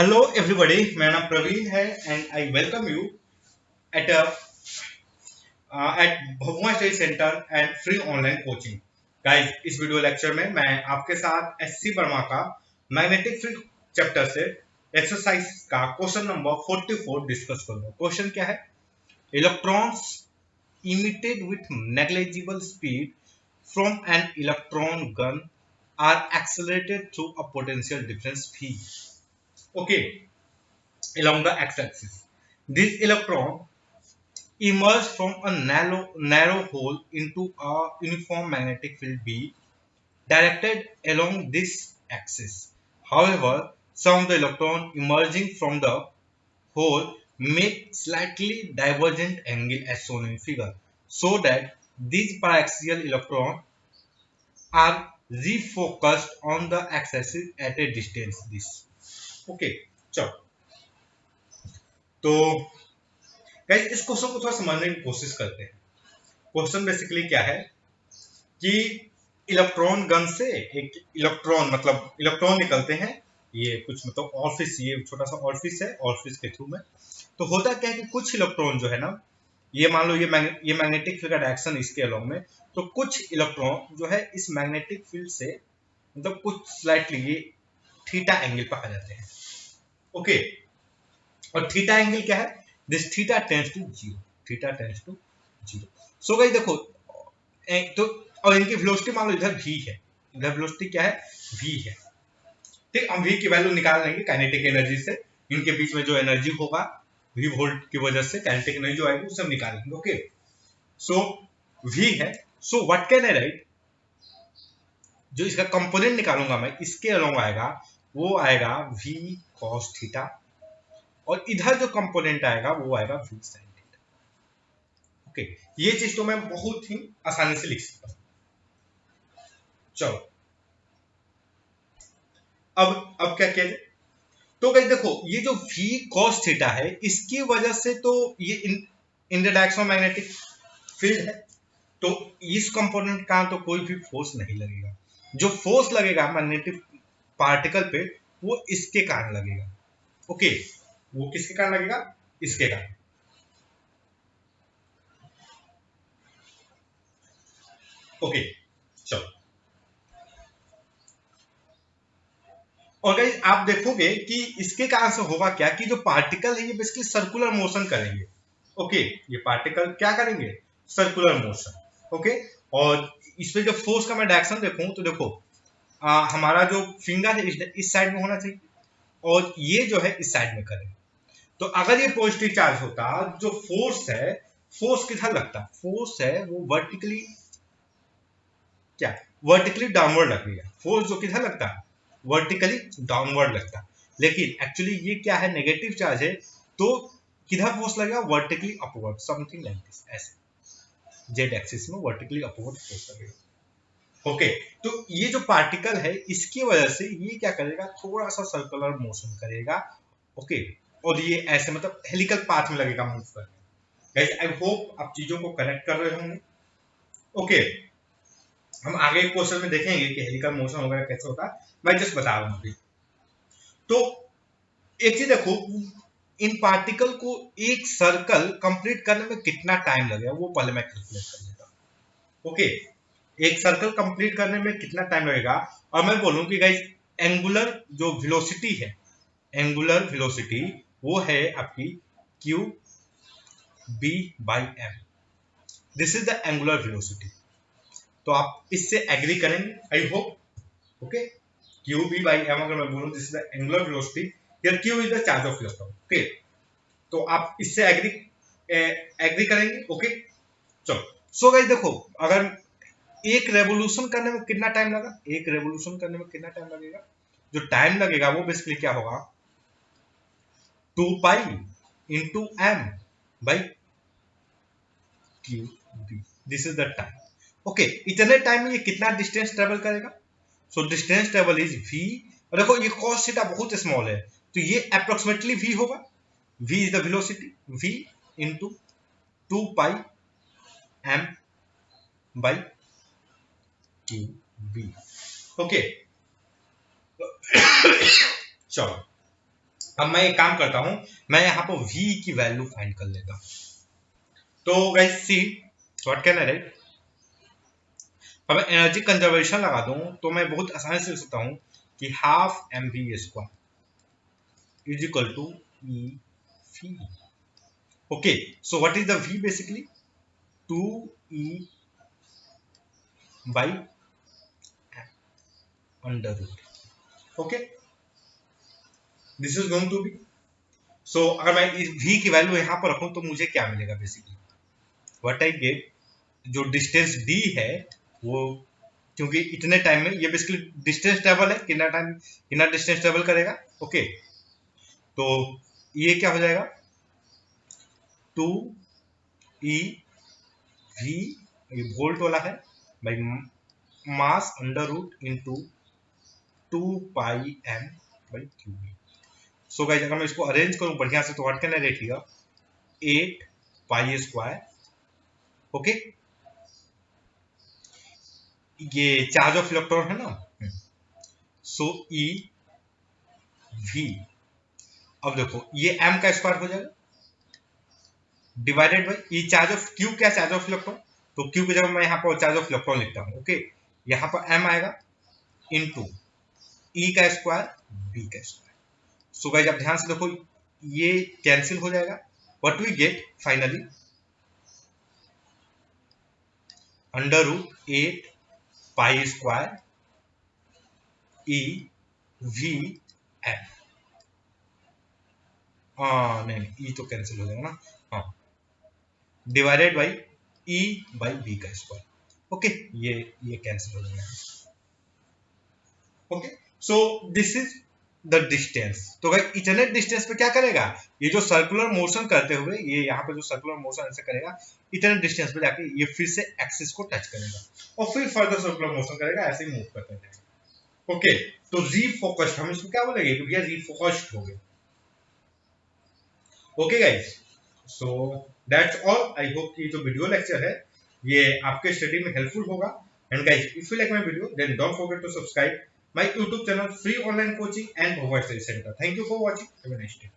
Hello everybody, मेरा नाम प्रवीण है and I welcome you at at Bhabua study centre and free online coaching. Guys, इस video lecture में मैं आपके साथ एससी वर्मा का मैग्नेटिक फील्ड चैप्टर से एक्सरसाइज का क्वेश्चन नंबर 44 डिस्कस करूंगा। क्वेश्चन क्या है? Electrons emitted with negligible speed from an electron gun are accelerated through a potential difference V. Okay, along the x-axis. This electron emerges from a narrow hole into a uniform magnetic field B directed along this axis. However, some of the electrons emerging from the hole make slightly divergent angle as shown in figure, so that these paraxial electrons are refocused on the x-axis at a distance this. Okay, चलो तो guys इस question को थोड़ा समझने की कोशिश करते हैं। क्वेश्चन बेसिकली क्या है कि इलेक्ट्रॉन गन से एक इलेक्ट्रॉन मतलब इलेक्ट्रॉन निकलते हैं। ये कुछ मतलब ऑफिस, ये छोटा सा ऑफिस है, ऑफिस के थ्रू में तो होता क्या है कि कुछ इलेक्ट्रॉन जो है ना, ये मान लो ये मैग्नेटिक फील्ड का डायरेक्शन इसके अलोंग में, तो कुछ इलेक्ट्रॉन जो है इस मैग्नेटिक फील्ड से मतलब कुछ स्लाइटली ये थीटा एंगल पर आ जाते हैं। ओके, और थीटा एंगल क्या है? This theta tends to zero, theta tends to zero. So guys देखो, तो और इनकी वेलोसिटी मान लो इधर v है, इधर वेलोसिटी क्या है? v है। ठीक, हम v की वैल्यू निकाल लेंगे काइनेटिक एनर्जी से। इनके बीच में जो एनर्जी होगा v वोल्ट की वजह से काइनेटिक एनर्जी जो आएगी उसे हम निकालेंगे। ओके, सो v है। So what can I right? जो इसका कंपोनेंट निकालूंगा मैं, इसके अलोंग आएगा, वो आएगा v cos थीटा, और इधर जो कंपोनेंट आएगा वो आएगा v sin थीटा। ओके, ये चीज तो मैं बहुत ही आसानी से लिख सकता हूं। चलो अब क्या किया जाए? तो गाइस देखो, ये जो v cos थीटा है इसकी वजह से तो ये in the direction magnetic field है, तो इस कंपोनेंट का तो कोई भी फोर्स नहीं लगेगा। जो फोर्स लगेगा मैग्नेटिक पार्टिकल पे वो इसके कारण लगेगा। ओके, वो किसके कारण लगेगा? इसके कारण। ओके, चलो। और गाइस आप देखोगे कि इसके कारण से होगा क्या कि जो पार्टिकल है ये बेसिकली सर्कुलर मोशन करेंगे। ओके, ये पार्टिकल क्या करेंगे? Circular motion. ओके, और इस पे जो फोर्स का मैं डायरेक्शन देखूं तो देखो, हमारा जो फिंगर है इस साइड में होना चाहिए और ये जो है इस साइड में करें। तो अगर ये पॉजिटिव चार्ज होता, जो फोर्स है, फोर्स किधर लगता? फोर्स है वो वर्टिकली, क्या, वर्टिकली डाउनवर्ड लगेगा। फोर्स जो किधर लगता है? वर्टिकली डाउनवर्ड लगता है। लेकिन एक्चुअली ये क्या है? नेगेटिव चार्ज है, तो किधर फोर्स लगेगा? Vertically upward, something like this, ऐसे जेड एक्सिस में वर्टिकली अपवर्ड फोर्स लगेगा। ओके, तो ये जो पार्टिकल है इसकी वजह से ये क्या करेगा? थोड़ा सा सर्कुलर मोशन करेगा। ओके, और ये ऐसे मतलब हेलिकल पाथ में लगेगा मूव करने। गाइस आई होप आप चीजों को कनेक्ट कर रहे होंगे। ओके, हम आगे क्वेश्चन में देखेंगे कि हेलिकल मोशन वगैरह कैसे होता है, मैं जस्ट बता रहा हूँ अभी। तो एक चीज देखो, इन पार्टिकल को एक सर्कल कंप्लीट करने में कितना टाइम लगेगा वो पहले मैं कैलकुलेट कर लेता हूँ। ओके, एक सर्कल कंप्लीट करने में कितना टाइम लगेगा, और मैं बोलूं कि गाइस एंगुलर जो वेलोसिटी है, एंगुलर वेलोसिटी वो है आपकी Q B by M. This is the angular velocity. तो आप इससे एग्री करेंगे I hope. Okay, Q B by M अगर मैं बोलूं, this is the angular velocity, here Q is the charge of electron. Okay, तो आप इससे एग्री करेंगे। ओके, चलो। सो गाइस देखो, अगर एक रेवोल्यूशन करने में कितना टाइम लगा, एक रेवोल्यूशन करने में कितना टाइम लगेगा? जो टाइम लगेगा वो बेसिकली क्या होगा? 2 pi into M by Q B, this is the time. Okay, इतने टाइम में ये कितना डिस्टेंस ट्रेवल करेगा? So distance travel is v। और देखो ये cos थीटा बहुत स्मॉल है, तो ये अप्रोक्सीमेटली v होगा। v is the velocity, v into 2 pi m by Q B. Okay, चलो अब मैं एक काम करता हूं, मैं यहाँ पर v की वैल्यू फाइंड कर लेता हूं। तो guys see what can I right, अब मैं एनर्जी कंजर्वेशन लगा दूं तो मैं बहुत आसानी से लिख सकता हूं कि half m v square is equal to e v. Okay, so what is the v basically 2e by under root. Okay, this is going to be, so अगर मैं इस v की वैल्यू यहां पर रखूं तो मुझे क्या मिलेगा बेसिकली व्हाट आई गेट, जो डिस्टेंस d है वो, क्योंकि इतने टाइम में ये बेसिकली डिस्टेंस ट्रेवल है, कितना टाइम कितना डिस्टेंस ट्रेवल करेगा। ओके, तो ये क्या हो जाएगा 2e v, ये वोल्ट वाला है, by mass under root into 2 pi m by Q. So guys अगर मैं इसको अरेंज करूं बढ़िया से तो what can I write here 8 pi square. Okay, ये चार्ज ऑफ इलेक्ट्रॉन है ना, सो ई वी, अब देखो ये m का स्क्वायर हो जाएगा divided by E charge of Q, क्या चार्ज ऑफ इलेक्ट्रॉन, तो क्यू की जगह मैं यहाँ पर चार्ज ऑफ इलेक्ट्रॉन लिखता हूँ। ओके, यहाँ पर m आएगा इनटू ई का स्क्वायर बी का स्क्वायर। सो गाइस आप ध्यान से देखो ये कैंसिल हो जाएगा, what we get finally under root 8 pi square E V M. हाँ नहीं, ई तो कैंसिल हो जाएगा ना, हाँ, divided by E by B का स्क्वायर। ओके, ये कैंसिल हो जाएगा। Okay, so this is the distance. तो भाई इतने डिस्टेंस पे क्या करेगा, ये जो सर्कुलर मोशन करते हुए ये यहाँ पे जो सर्कुलर मोशन ऐसे करेगा, इतने डिस्टेंस पे जाके ये फिर से एक्सिस को टच करेगा और फिर फर्दर सर्कुलर मोशन करेगा, ऐसे ही मूव करते रहेगा। ओके, तो जी फोकस्ड हम इसको क्या बोलेंगे कि भैया जी फोकस्ड हो गए। Okay guys, so that's all. I hope कि जो वीडियो लेक्चर है ये आपके स्टडी में हेल्पफुल होगा। And guys if you like my video then don't forget to subscribe my YouTube channel, free online coaching and Bhagavad Study Center. Thank you for watching. Have a nice day.